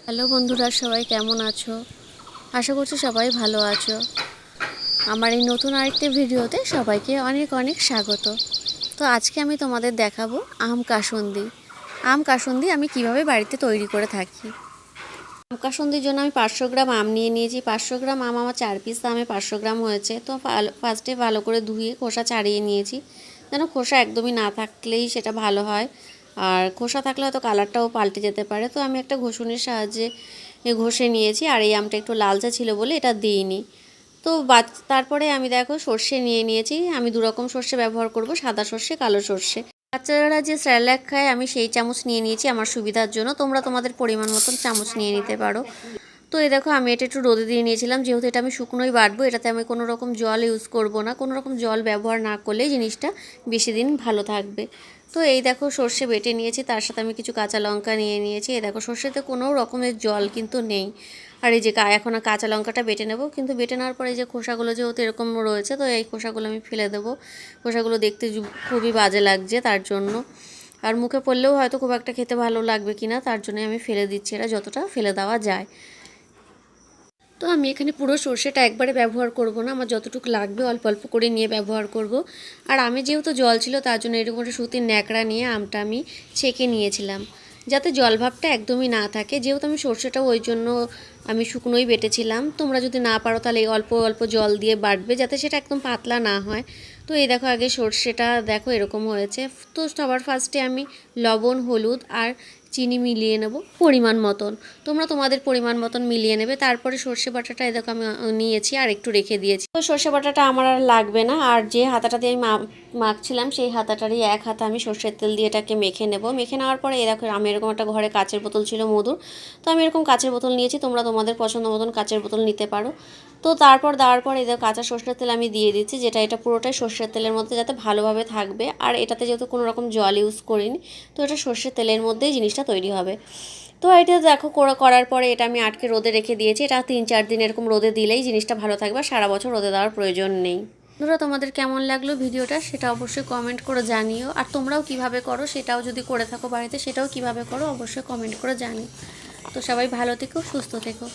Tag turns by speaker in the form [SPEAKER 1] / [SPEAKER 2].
[SPEAKER 1] Hello বন্ধুরা, সবাই কেমন আছো? আশা করছি সবাই ভালো আছো। আমার এই নতুন আরেকটি ভিডিওতে সবাইকে অনেক অনেক স্বাগত। তো আজকে আমি তোমাদের দেখাবো আম কাসুন্দি আমি কিভাবে বাড়িতে তৈরি করে থাকি। আম কাসুন্দির জন্য আমি 500 গ্রাম আম নিয়ে নিয়েছি। 500 গ্রাম আম আমার 4 পিস আমে 500 গ্রাম হয়েছে। তো ফার্স্টে ভালো করে ধুয়ে খোসা ছাড়িয়ে নিয়েছি, যেন খোসা একদমই না থাকলেই সেটা ভালো হয়, আর খোসা থাকলে হয়তো কালারটাও পাল্টে যেতে পারে। তো আমি একটা ঘষুনির সাহায্যে ঘষে নিয়েছি, আর এই আমটা একটু লালচে ছিল বলে এটা দিইনি। তো তারপরে আমি দেখো সর্ষে নিয়ে নিয়েছি। আমি দু রকম সর্ষে ব্যবহার করব, সাদা সর্ষে, কালো সর্ষে। বাচ্চারা যে স্যালাড খায় আমি সেই চামচ নিয়ে নিয়েছি আমার সুবিধার জন্য। তোমরা তোমাদের পরিমাণ মতন চামচ নিয়ে নিতে পারো। তো এই দেখো আমি এটা একটু রোদে দিয়ে নিয়েছিলাম, যেহেতু এটা আমি শুকনোই বাটবো, এটাতে আমি কোনো রকম জল ইউজ করব না। কোনো রকম জল ব্যবহার না করলেই জিনিসটা বেশি দিন ভালো থাকবে। তো এই দেখো সর্ষে বেটে নিয়েছি, তার সাথে আমি কিছু কাঁচা লঙ্কা নিয়ে নিয়েছি। এই দেখো সর্ষেতে কোনো রকমের জল কিন্তু নেই। আর এই যে এখন কাঁচা লঙ্কাটা বেটে নেব, কিন্তু বেটে নেওয়ার পরে এই যে খোসাগুলো যেহেতু এরকম রয়েছে, তো এই খোসাগুলো আমি ফেলে দেবো। খোসাগুলো দেখতে খুবই বাজে লাগছে তার জন্য, আর মুখে পড়লেও হয়তো খুব একটা খেতে ভালো লাগবে কিনা, তার জন্য আমি ফেলে দিচ্ছি। এটা যতটা ফেলে দেওয়া যায়। তো আমি এখানে পুরো সর্ষেটা একবারে ব্যবহার করব না, আমার যতটুকু লাগবে অল্প অল্প করে নিয়ে ব্যবহার করব। আর আমি যেহেতু জল ছিল তার জন্য এরকম একটা সুতির ন্যাকড়া নিয়ে আমটা আমি ছেঁকে নিয়েছিলাম, যাতে জলভাবটা একদমই না থাকে। যেহেতু আমি সর্ষেটাও ওই জন্য আমি শুকনোই বেটেছিলাম। তোমরা যদি না পারো তাহলে অল্প অল্প জল দিয়ে বাটবে, যাতে সেটা একদম পাতলা না হয়। তো এই দেখো আগে সর্ষেটা দেখো এরকম হয়েছে। তো সবার ফার্স্টে আমি লবণ, হলুদ আর চিনি মিলিয়ে নেব পরিমাণ মতন। তোমরা তোমাদের পরিমাণ মতন মিলিয়ে নেবে। তারপরে সর্ষে বাটাটা এদেরকে আমি নিয়েছি আর একটু রেখে দিয়েছি। তো সর্ষে বাটাটা আমার আর লাগবে না। আর যে হাতাটা দিয়ে আমি মাখছিলাম সেই হাতাটারই এক হাতা আমি সর্ষের তেল দিয়ে এটাকে মেখে নেব। মেখে নেওয়ার পরে এরকম আমি এরকম একটা ঘরে কাচের বোতল ছিল মধুর, তো আমি এরকম কাচের বোতল নিয়েছি। তোমরা তোমাদের পছন্দ মতন কাচের বোতল নিতে পারো। তো তারপর দেওয়ার পর এদের কাঁচা সর্ষের তেল আমি দিয়ে দিচ্ছি, এটা পুরোটাই সর্ষের তেলের মধ্যে যাতে ভালোভাবে থাকবে। আর এটাতে যেহেতু কোনো রকম জল ইউজ করিনি, তো এটা সর্ষের তেলের মধ্যেই জিনিসটা তৈরি হবে। তো এটা দেখো করার পরে এটা আমি আটকে রোদে রেখে দিয়েছি। এটা 3-4 দিন এরকম রোদে দিলেই জিনিসটা ভালো থাকবে, সারা বছর রোদে দেওয়ার প্রয়োজন নেই। বন্ধুরা, তোমাদের কেমন লাগলো ভিডিওটা সেটা অবশ্যই কমেন্ট করে জানিও। আর তোমরাও কিভাবে করো সেটাও যদি করে থাকো বাড়িতে, সেটাও কিভাবে করো অবশ্যই কমেন্ট করে জানিও। তো সবাই ভালো থেকো, সুস্থ থেকো।